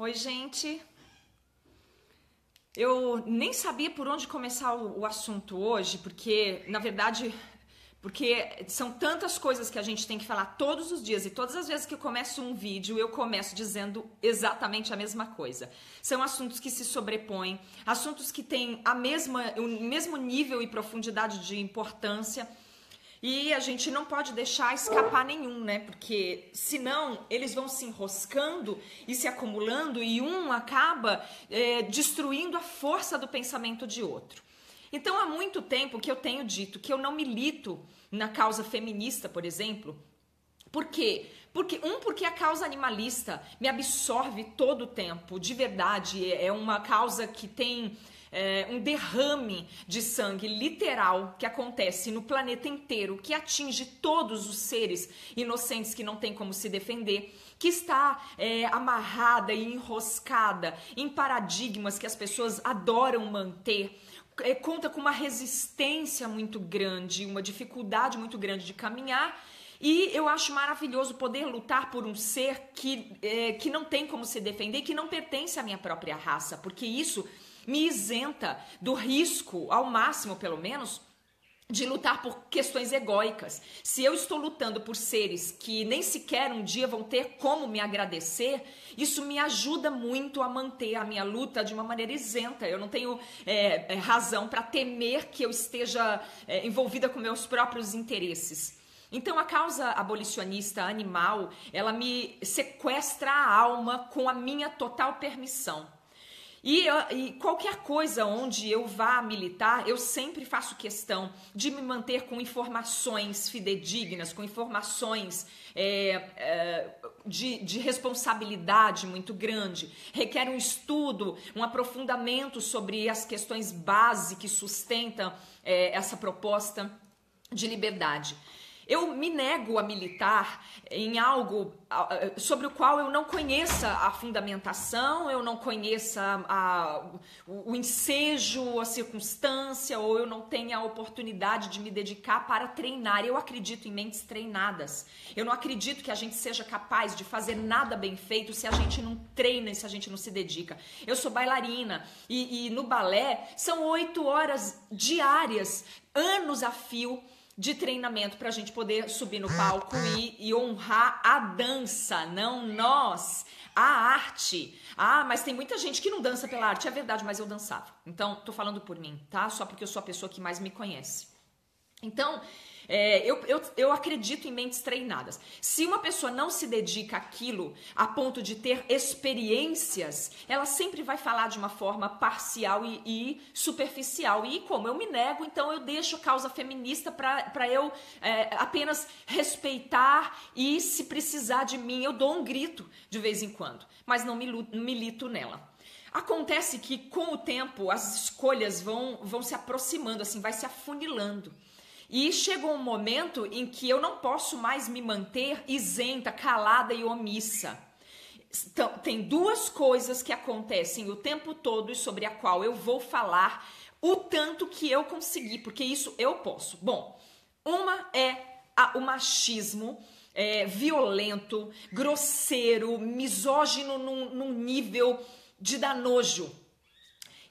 Oi, gente. Eu nem sabia por onde começar o assunto hoje, porque, na verdade, são tantas coisas que a gente tem que falar todos os dias e todas as vezes que eu começo um vídeo, eu começo dizendo exatamente a mesma coisa. São assuntos que se sobrepõem, assuntos que têm o mesmo nível e profundidade de importância. E a gente não pode deixar escapar nenhum, né? Porque senão eles vão se enroscando e se acumulando e um acaba destruindo a força do pensamento de outro. Então há muito tempo que eu tenho dito que eu não milito na causa feminista, por exemplo. Por quê? Porque a causa animalista me absorve todo o tempo, de verdade. É uma causa que tem um derrame de sangue literal que acontece no planeta inteiro, que atinge todos os seres inocentes que não têm como se defender, que está amarrada e enroscada em paradigmas que as pessoas adoram manter. Conta com uma resistência muito grande, uma dificuldade muito grande de caminhar. E eu acho maravilhoso poder lutar por um ser que não tem como se defender, que não pertence à minha própria raça, porque isso me isenta do risco, ao máximo pelo menos, de lutar por questões egóicas. Se eu estou lutando por seres que nem sequer um dia vão ter como me agradecer, isso me ajuda muito a manter a minha luta de uma maneira isenta. Eu não tenho razão para temer que eu esteja envolvida com meus próprios interesses. Então a causa abolicionista animal, ela me sequestra a alma com a minha total permissão. E qualquer coisa onde eu vá militar, eu sempre faço questão de me manter com informações fidedignas, com informações de responsabilidade muito grande. Requer um estudo, um aprofundamento sobre as questões base que sustentam essa proposta de liberdade. Eu me nego a militar em algo sobre o qual eu não conheça a fundamentação, eu não conheça o ensejo, a circunstância, ou eu não tenha a oportunidade de me dedicar para treinar. Eu acredito em mentes treinadas. Eu não acredito que a gente seja capaz de fazer nada bem feito se a gente não treina e se a gente não se dedica. Eu sou bailarina e no balé são 8 horas diárias, anos a fio, de treinamento para a gente poder subir no palco e honrar a dança, não nós, a arte. Ah, mas tem muita gente que não dança pela arte, é verdade, mas eu dançava. Então, tô falando por mim, tá? Só porque eu sou a pessoa que mais me conhece. Então, eu acredito em mentes treinadas. Se uma pessoa não se dedica àquilo a ponto de ter experiências, ela sempre vai falar de uma forma parcial e superficial. E como eu me nego, então eu deixo a causa feminista para eu apenas respeitar e, se precisar de mim, eu dou um grito de vez em quando. Mas não milito nela. Acontece que com o tempo as escolhas vão se aproximando, assim, vai se afunilando. E chegou um momento em que eu não posso mais me manter isenta, calada e omissa. Então, tem 2 coisas que acontecem o tempo todo e sobre a qual eu vou falar o tanto que eu conseguir, porque isso eu posso. Bom, uma é o machismo violento, grosseiro, misógino num nível de dar nojo.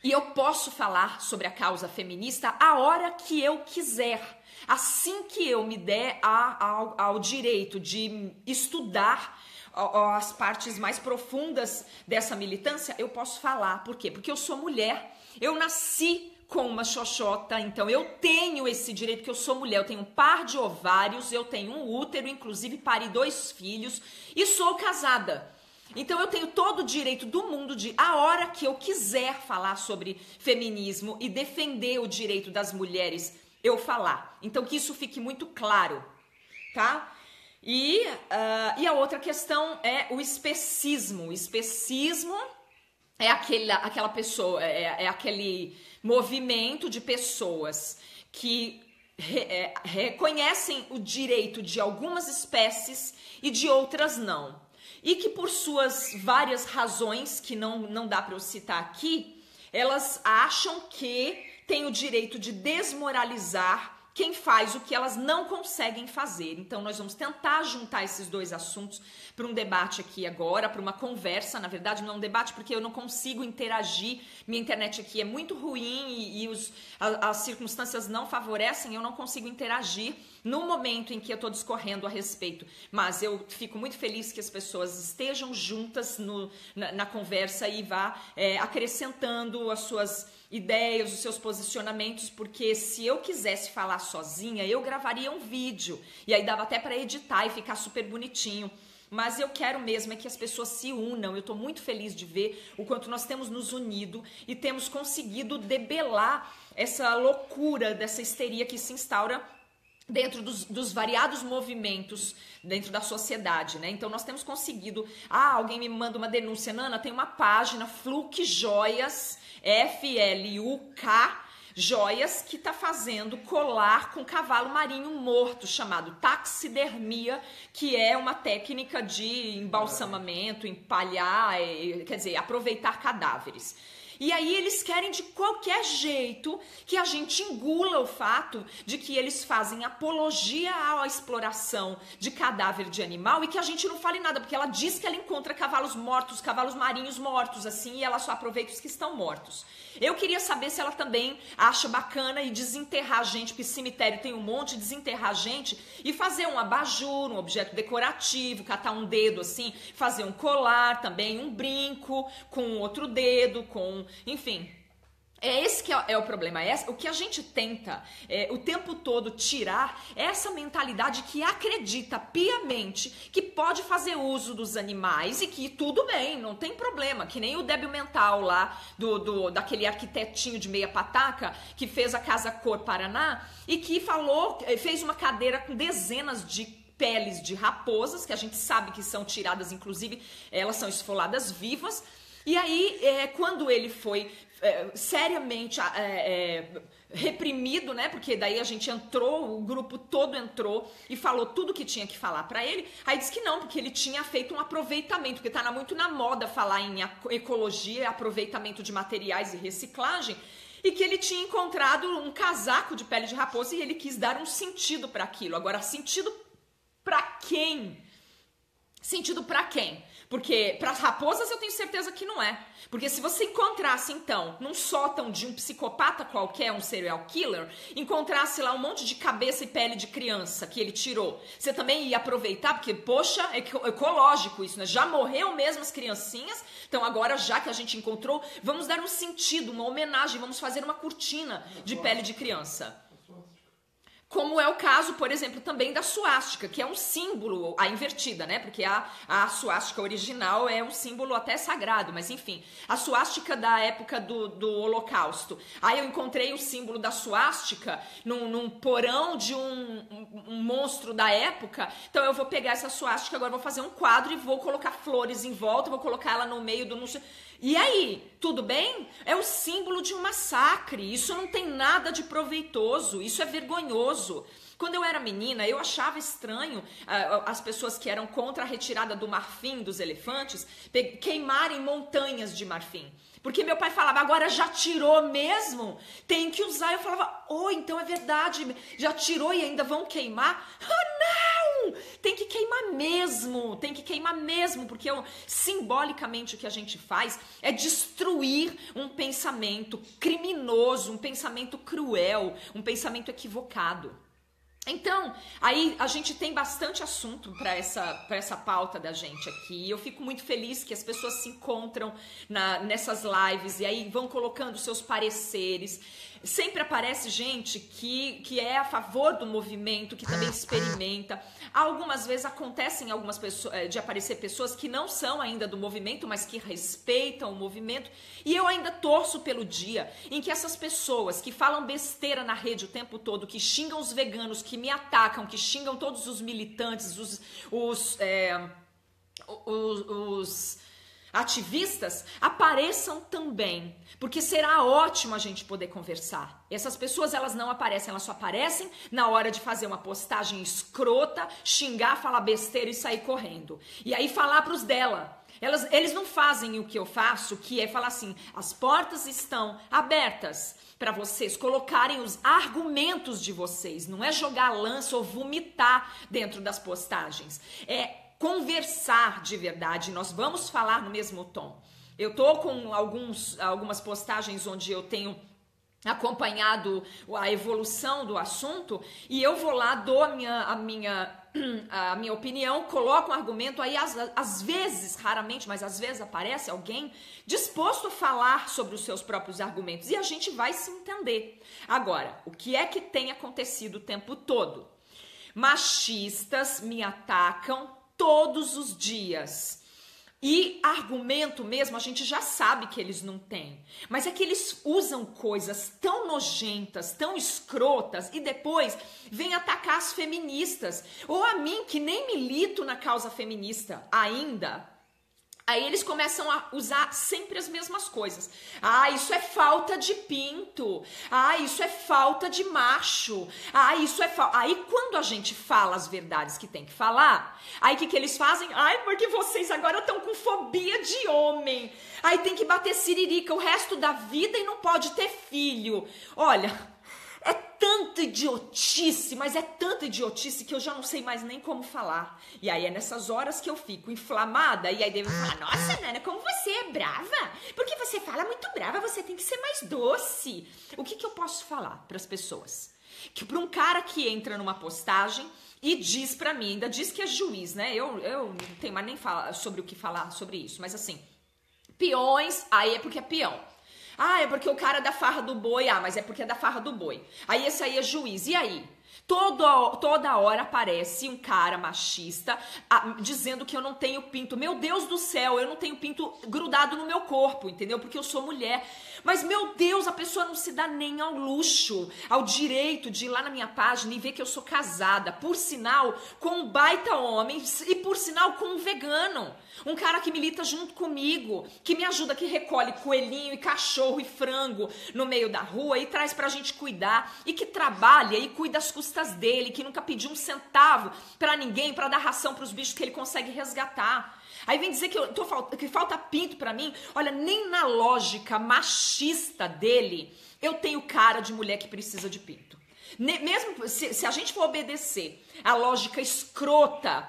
E eu posso falar sobre a causa feminista a hora que eu quiser. Assim que eu me der ao direito de estudar as partes mais profundas dessa militância, eu posso falar. Por quê? Porque eu sou mulher, eu nasci com uma xoxota, então eu tenho esse direito, porque eu sou mulher, eu tenho um par de ovários, eu tenho um útero, inclusive pari 2 filhos e sou casada. Então eu tenho todo o direito do mundo de, a hora que eu quiser falar sobre feminismo e defender o direito das mulheres, eu falar. Então que isso fique muito claro, tá? E a outra questão é o especismo. O especismo é aquela pessoa, é aquele movimento de pessoas que reconhecem o direito de algumas espécies e de outras não. E que por suas várias razões, que não dá para eu citar aqui, elas acham que têm o direito de desmoralizar quem faz o que elas não conseguem fazer. Então nós vamos tentar juntar esses dois assuntos para um debate aqui agora, para uma conversa. Na verdade não é um debate porque eu não consigo interagir, minha internet aqui é muito ruim e as circunstâncias não favorecem, eu não consigo interagir no momento em que eu estou discorrendo a respeito. Mas eu fico muito feliz que as pessoas estejam juntas na conversa e vá acrescentando as suas ideias, os seus posicionamentos, porque se eu quisesse falar sozinha, eu gravaria um vídeo e aí dava até para editar e ficar super bonitinho. Mas eu quero mesmo é que as pessoas se unam. Eu estou muito feliz de ver o quanto nós temos nos unido e temos conseguido debelar essa loucura, dessa histeria que se instaura dentro dos variados movimentos dentro da sociedade, né? Então nós temos conseguido, alguém me manda uma denúncia, Nana, tem uma página, Fluk Joias, F-L-U-K, Joias, que tá fazendo colar com cavalo marinho morto, chamado taxidermia, que é uma técnica de embalsamamento, empalhar, quer dizer, aproveitar cadáveres. E aí eles querem de qualquer jeito que a gente engula o fato de que eles fazem apologia à exploração de cadáver de animal e que a gente não fale nada, porque ela diz que ela encontra cavalos mortos, cavalos marinhos mortos, assim, e ela só aproveita os que estão mortos. Eu queria saber se ela também acha bacana e desenterrar gente, porque cemitério tem um monte, desenterrar gente e fazer um abajur, um objeto decorativo, catar um dedo assim, fazer um colar também, um brinco com outro dedo, enfim, esse que é o problema. O que a gente tenta o tempo todo tirar é essa mentalidade que acredita piamente que pode fazer uso dos animais e que tudo bem, não tem problema, que nem o débil mental lá daquele arquitetinho de meia pataca que fez a Casa Cor Paraná e que fez uma cadeira com dezenas de peles de raposas, que a gente sabe que são tiradas, inclusive elas são esfoladas vivas. E aí, quando ele foi seriamente reprimido, né? Porque daí a gente entrou, o grupo todo entrou e falou tudo que tinha que falar pra ele. Aí disse que não, porque ele tinha feito um aproveitamento, porque tá muito na moda falar em ecologia, aproveitamento de materiais e reciclagem. E que ele tinha encontrado um casaco de pele de raposa e ele quis dar um sentido para aquilo. Agora, sentido pra quem? Sentido pra quem? Porque para as raposas eu tenho certeza que não é. Porque se você encontrasse, então, num sótão de um psicopata qualquer, um serial killer, encontrasse lá um monte de cabeça e pele de criança que ele tirou, você também ia aproveitar, porque, poxa, é ecológico isso, né? Já morreu mesmo as criancinhas, então agora, já que a gente encontrou, vamos dar um sentido, uma homenagem, vamos fazer uma cortina de pele de criança. Como é o caso, por exemplo, também da suástica, que é um símbolo, a invertida, né? Porque a suástica original é um símbolo até sagrado, mas enfim, a suástica da época do Holocausto. Aí eu encontrei o símbolo da suástica num porão de um monstro da época, então eu vou pegar essa suástica, agora vou fazer um quadro e vou colocar flores em volta, vou colocar ela no meio do... E aí, tudo bem? É o símbolo de um massacre, isso não tem nada de proveitoso, isso é vergonhoso. Quando eu era menina, eu achava estranho as pessoas que eram contra a retirada do marfim dos elefantes queimarem montanhas de marfim. Porque meu pai falava, agora já tirou mesmo? Tem que usar. Eu falava, então é verdade, já tirou e ainda vão queimar? Não! Tem que queimar mesmo, porque simbolicamente o que a gente faz é destruir um pensamento criminoso, um pensamento cruel, um pensamento equivocado. Então, aí a gente tem bastante assunto para essa pauta da gente aqui. Eu fico muito feliz que as pessoas se encontram nessas lives e aí vão colocando seus pareceres. Sempre aparece gente que é a favor do movimento, que também experimenta. Algumas vezes acontecem de aparecer pessoas que não são ainda do movimento, mas que respeitam o movimento. E eu ainda torço pelo dia em que essas pessoas que falam besteira na rede o tempo todo, que xingam os veganos, que me atacam, que xingam todos os militantes, ativistas, apareçam também, porque será ótimo a gente poder conversar. Essas pessoas, elas não aparecem, elas só aparecem na hora de fazer uma postagem escrota, xingar, falar besteira e sair correndo. E aí falar pros dela. Eles não fazem o que eu faço, que é falar assim, as portas estão abertas para vocês colocarem os argumentos de vocês, não é jogar lança ou vomitar dentro das postagens, é conversar de verdade, nós vamos falar no mesmo tom. Eu tô com algumas postagens onde eu tenho acompanhado a evolução do assunto e eu vou lá, dou a minha opinião, coloco um argumento, aí às vezes, raramente, mas às vezes aparece alguém disposto a falar sobre os seus próprios argumentos e a gente vai se entender. Agora, o que é que tem acontecido o tempo todo? Machistas me atacam todos os dias. E argumento mesmo, a gente já sabe que eles não têm. Mas é que eles usam coisas tão nojentas, tão escrotas, e depois vêm atacar as feministas. Ou a mim, que nem milito na causa feminista ainda. Aí eles começam a usar sempre as mesmas coisas. Ah, isso é falta de pinto. Ah, isso é falta de macho. Ah, isso é falta... Aí quando a gente fala as verdades que tem que falar, aí o que eles fazem? Ai, porque vocês agora estão com fobia de homem. Aí tem que bater siririca o resto da vida e não pode ter filho. Olha... É tanta idiotice, mas é tanta idiotice que eu já não sei mais nem como falar. E aí é nessas horas que eu fico inflamada e aí devo falar, nossa, Nana, como você é brava? Porque você fala muito brava, você tem que ser mais doce. O que eu posso falar para as pessoas? Que para um cara que entra numa postagem e diz para mim, ainda diz que é juiz, né? Eu não tenho mais nem sobre o que falar sobre isso, mas assim, peões, aí é porque é peão. Ah, é porque o cara é da farra do boi. Ah, mas é porque é da farra do boi. Aí esse aí é juiz. E aí? Toda hora aparece um cara machista dizendo que eu não tenho pinto. Meu Deus do céu, eu não tenho pinto grudado no meu corpo, entendeu? Porque eu sou mulher. Mas, meu Deus, a pessoa não se dá nem ao luxo, ao direito de ir lá na minha página e ver que eu sou casada. Por sinal, com um baita homem e, por sinal, com um vegano. Um cara que milita junto comigo, que me ajuda, que recolhe coelhinho e cachorro e frango no meio da rua e traz pra gente cuidar. E que trabalha e cuida das custas dele, que nunca pediu um centavo pra ninguém, pra dar ração pros bichos que ele consegue resgatar. Aí vem dizer que falta pinto pra mim. Olha, nem na lógica machista dele, eu tenho cara de mulher que precisa de pinto. Mesmo se a gente for obedecer a lógica escrota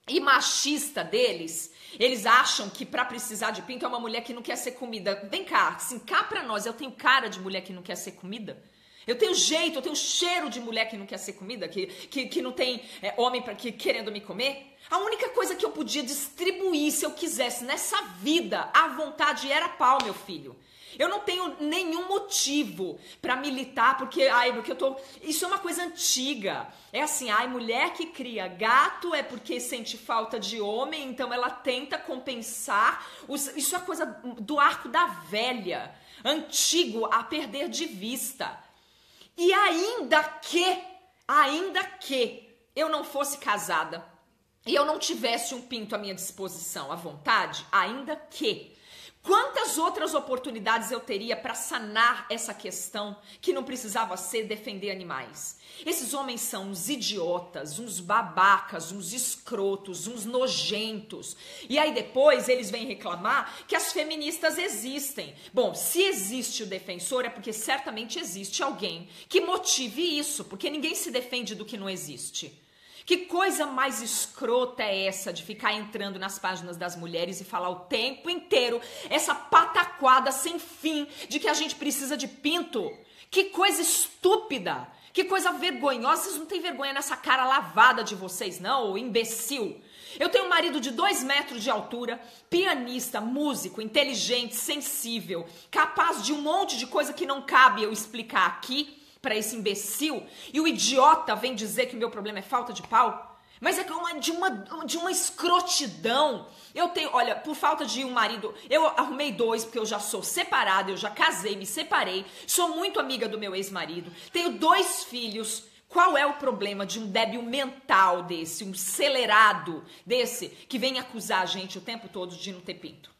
e machista deles, eles acham que pra precisar de pinto é uma mulher que não quer ser comida. Vem cá, assim, cá pra nós, eu tenho cara de mulher que não quer ser comida? Eu tenho jeito, eu tenho cheiro de mulher que não quer ser comida, que não tem homem querendo me comer? A única coisa que eu podia distribuir se eu quisesse nessa vida, à vontade, era pau, meu filho. Eu não tenho nenhum motivo pra militar, porque eu tô... Isso é uma coisa antiga. É assim, mulher que cria gato é porque sente falta de homem, então ela tenta compensar. Isso é coisa do arco da velha, antigo, a perder de vista. E ainda que eu não fosse casada e eu não tivesse um pinto à minha disposição, à vontade, ainda que... Quantas outras oportunidades eu teria para sanar essa questão que não precisava ser defender animais? Esses homens são uns idiotas, uns babacas, uns escrotos, uns nojentos. E aí depois eles vêm reclamar que as feministas existem. Bom, se existe o defensor é porque certamente existe alguém que motive isso, porque ninguém se defende do que não existe. Que coisa mais escrota é essa de ficar entrando nas páginas das mulheres e falar o tempo inteiro essa pataquada sem fim de que a gente precisa de pinto? Que coisa estúpida, que coisa vergonhosa. Vocês não têm vergonha nessa cara lavada de vocês, não, ô imbecil? Eu tenho um marido de 2 metros de altura, pianista, músico, inteligente, sensível, capaz de um monte de coisa que não cabe eu explicar aqui para esse imbecil, e o idiota vem dizer que o meu problema é falta de pau, mas é de uma escrotidão. Eu tenho, olha, por falta de um marido, eu arrumei 2 porque eu já sou separada, eu já casei, me separei, sou muito amiga do meu ex-marido, tenho 2 filhos. Qual é o problema de um débil mental desse, um acelerado desse, que vem acusar a gente o tempo todo de não ter pinto?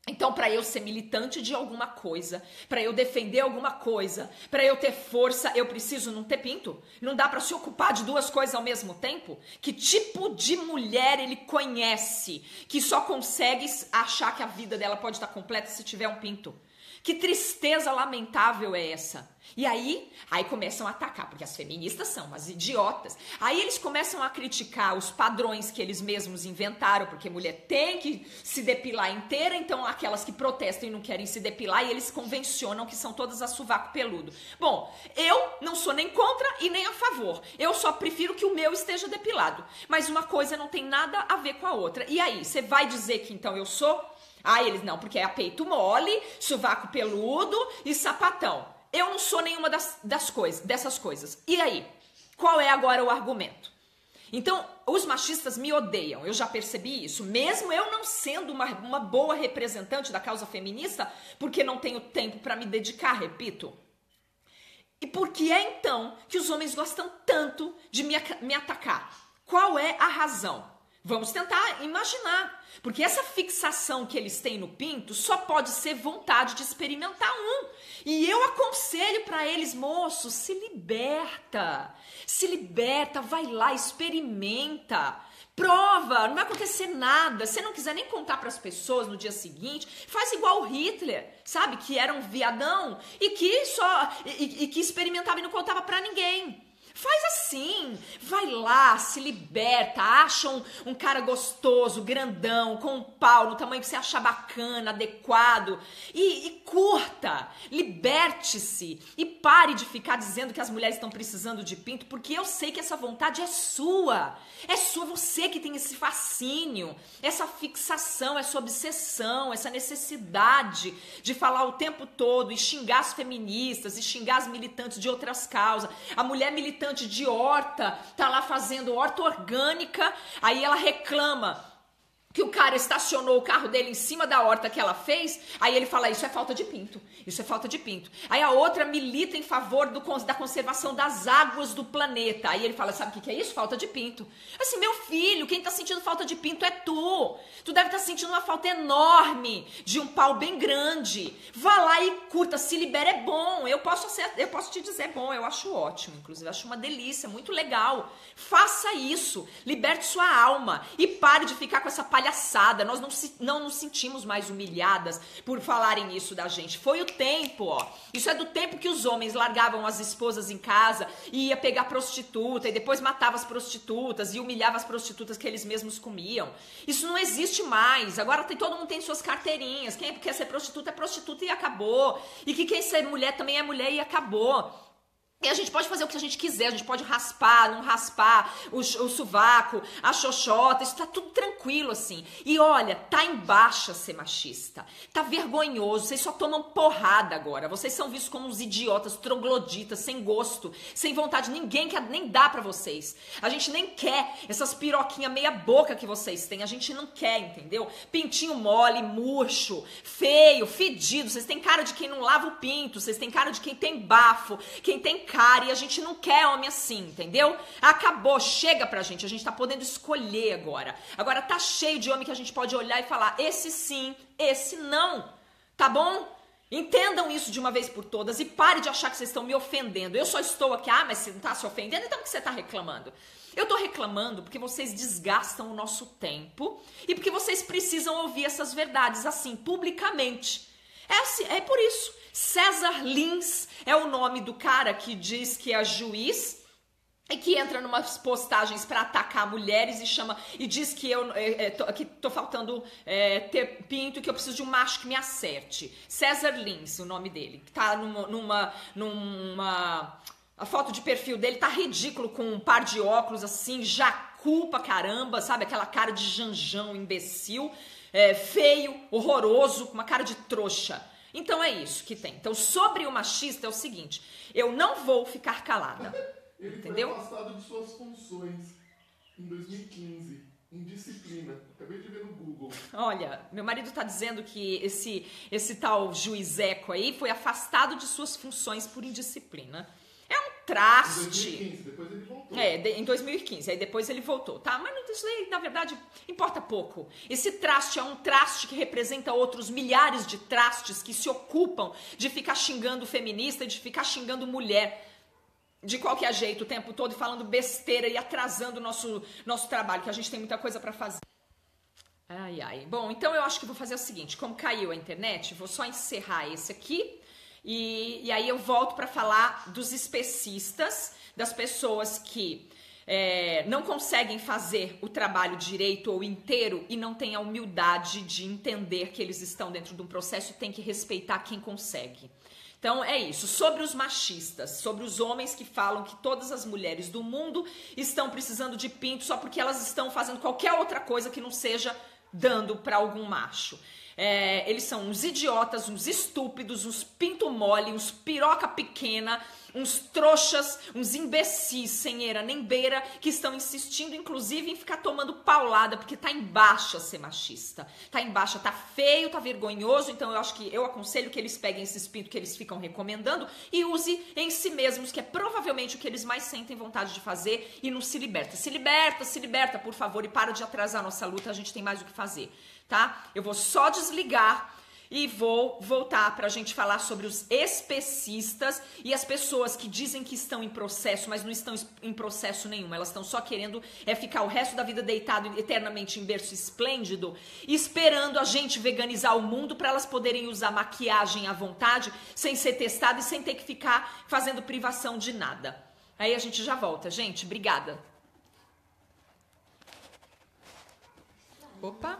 Então, para eu ser militante de alguma coisa, para eu defender alguma coisa, para eu ter força, eu preciso não ter pinto? Não dá para se ocupar de duas coisas ao mesmo tempo? Que tipo de mulher ele conhece que só consegue achar que a vida dela pode estar completa se tiver um pinto? Que tristeza lamentável é essa? E aí começam a atacar, porque as feministas são umas idiotas. Aí eles começam a criticar os padrões que eles mesmos inventaram, porque mulher tem que se depilar inteira, então aquelas que protestam e não querem se depilar, e eles convencionam que são todas a sovaco peludo. Bom, eu não sou nem contra e nem a favor. Eu só prefiro que o meu esteja depilado. Mas uma coisa não tem nada a ver com a outra. E aí, você vai dizer que então eu sou... eles não, porque é peito mole, sovaco peludo e sapatão. Eu não sou nenhuma dessas coisas. E aí? Qual é agora o argumento? Então, os machistas me odeiam, eu já percebi isso. Mesmo eu não sendo uma boa representante da causa feminista, porque não tenho tempo para me dedicar, repito. E por que é então que os homens gostam tanto de me atacar? Qual é a razão? Vamos tentar imaginar, porque essa fixação que eles têm no pinto só pode ser vontade de experimentar um. E eu aconselho para eles, moço, se liberta, vai lá, experimenta, prova, não vai acontecer nada. Se não quiser nem contar para as pessoas no dia seguinte, faz igual o Hitler, sabe, que era um viadão e que experimentava e não contava para ninguém. Faz assim, vai lá, se liberta, acha um cara gostoso, grandão, com um pau no tamanho que você achar bacana, adequado e curta, liberte-se e pare de ficar dizendo que as mulheres estão precisando de pinto, porque eu sei que essa vontade é sua, você que tem esse fascínio, essa fixação, essa obsessão, essa necessidade de falar o tempo todo e xingar as feministas e xingar as militantes de outras causas. A mulher militante de horta, tá lá fazendo horta orgânica, aí ela reclama que o cara estacionou o carro dele em cima da horta que ela fez, aí ele fala, isso é falta de pinto, isso é falta de pinto. Aí a outra milita em favor da conservação das águas do planeta, aí ele fala, sabe o que é isso? Falta de pinto. Assim, meu filho, quem tá sentindo falta de pinto é tu deve estar sentindo uma falta enorme de um pau bem grande. Vá lá e curta, se libera, é bom, eu posso te dizer, é bom, eu acho ótimo, inclusive, acho uma delícia, muito legal. Faça isso, liberte sua alma e pare de ficar com essa palhaçada. Nós não nos sentimos mais humilhadas por falarem isso da gente. Foi o tempo, ó. Isso é do tempo que os homens largavam as esposas em casa e ia pegar prostituta e depois matava as prostitutas e humilhava as prostitutas que eles mesmos comiam. Isso não existe mais. Agora todo mundo tem suas carteirinhas. Quem quer ser prostituta é prostituta e acabou. E que quem ser mulher também é mulher e acabou. E a gente pode fazer o que a gente quiser, a gente pode raspar, não raspar, o sovaco, a xoxota, isso tá tudo tranquilo assim. E olha, tá em baixa ser machista, tá vergonhoso, vocês só tomam porrada agora, vocês são vistos como uns idiotas, trogloditas, sem gosto, sem vontade, ninguém quer, nem dá pra vocês. A gente nem quer essas piroquinhas meia boca que vocês têm, a gente não quer, entendeu? Pintinho mole, murcho, feio, fedido, vocês têm cara de quem não lava o pinto, vocês têm cara de quem tem bafo, quem tem cara, e a gente não quer homem assim, entendeu? Acabou, chega pra gente, a gente tá podendo escolher agora. Agora tá cheio de homem que a gente pode olhar e falar, esse sim, esse não, tá bom? Entendam isso de uma vez por todas e pare de achar que vocês estão me ofendendo. Eu só estou aqui, mas você não tá se ofendendo, então por que você tá reclamando? Eu tô reclamando porque vocês desgastam o nosso tempo e porque vocês precisam ouvir essas verdades assim, publicamente. É por isso. César Lins é o nome do cara que diz que é juiz e que entra numas postagens para atacar mulheres e diz que eu que tô faltando ter pinto e que eu preciso de um macho que me acerte. César Lins, o nome dele, que tá a foto de perfil dele tá ridículo com um par de óculos assim, jacu pra caramba, sabe? Aquela cara de janjão, imbecil, feio, horroroso, com uma cara de trouxa. Então é isso que tem. Então sobre o machista é o seguinte, eu não vou ficar calada. Ele entendeu? Foi afastado de suas funções em 2015, indisciplina. Acabei de ver no Google. Olha, meu marido tá dizendo que esse tal juizeco aí foi afastado de suas funções por indisciplina. É um traste. Em 2015, depois ele voltou. Em 2015, aí depois ele voltou, tá? Mas isso aí, na verdade, importa pouco. Esse traste é um traste que representa outros milhares de trastes que se ocupam de ficar xingando feminista, de ficar xingando mulher de qualquer jeito o tempo todo e falando besteira e atrasando o nosso trabalho, que a gente tem muita coisa pra fazer. Ai, ai. Bom, então eu acho que vou fazer o seguinte, como caiu a internet, vou só encerrar esse aqui e aí eu volto pra falar dos especistas, das pessoas que não conseguem fazer o trabalho direito ou inteiro e não têm a humildade de entender que eles estão dentro de um processo e tem que respeitar quem consegue. Então é isso, sobre os machistas, sobre os homens que falam que todas as mulheres do mundo estão precisando de pinto só porque elas estão fazendo qualquer outra coisa que não seja dando para algum macho. Eles são uns idiotas, uns estúpidos, uns pinto mole, uns piroca pequena, uns trouxas, uns imbecis sem eira nem beira, que estão insistindo inclusive em ficar tomando paulada, porque tá em baixa ser machista. Tá em baixa, tá feio, tá vergonhoso, então eu aconselho que eles peguem esses pintos que eles ficam recomendando e use em si mesmos, que é provavelmente o que eles mais sentem vontade de fazer e não se liberta. Se liberta, por favor, e para de atrasar a nossa luta, a gente tem mais o que fazer, tá? Eu vou só desligar e vou voltar para a gente falar sobre os especistas e as pessoas que dizem que estão em processo, mas não estão em processo nenhum. Elas estão só querendo ficar o resto da vida deitado eternamente em berço esplêndido, esperando a gente veganizar o mundo para elas poderem usar maquiagem à vontade, sem ser testada e sem ter que ficar fazendo privação de nada. Aí a gente já volta, gente. Obrigada. Opa!